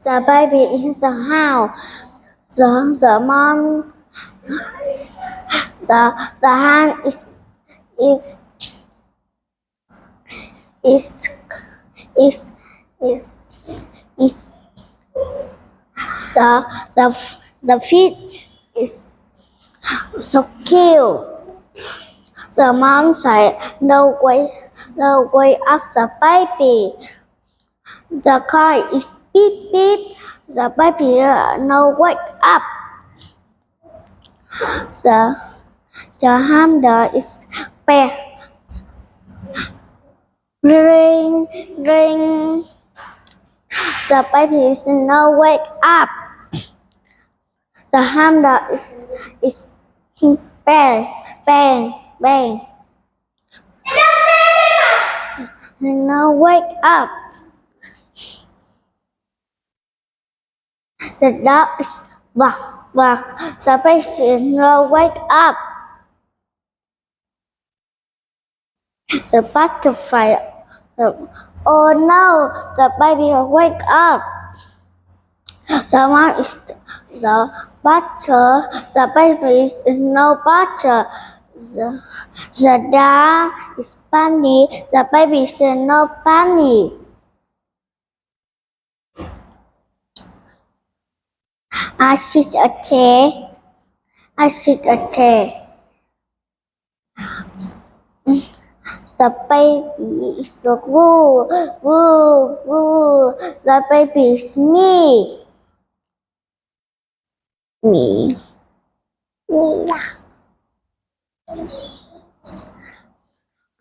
The baby in the house. The mom. The hand is is is is is the feet is so cute. The mom said, no way up the baby. The car is beep beep. The baby no wake up. The hammer is bang. Ring ring. The baby is no wake up. The hammer is bang bang bang. No wake up. The dog is bark bark. The baby no wake up. The butterfly. Oh no! The baby wake up. The mom is the butter. The baby is no butter. The dog is bunny. The baby is no bunny. I sit a chair. I sit a chair. The baby is woo woo woo. The baby is me. Me.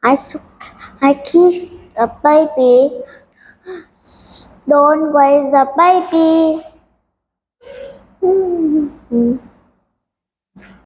I kiss the baby. Don't wake the baby.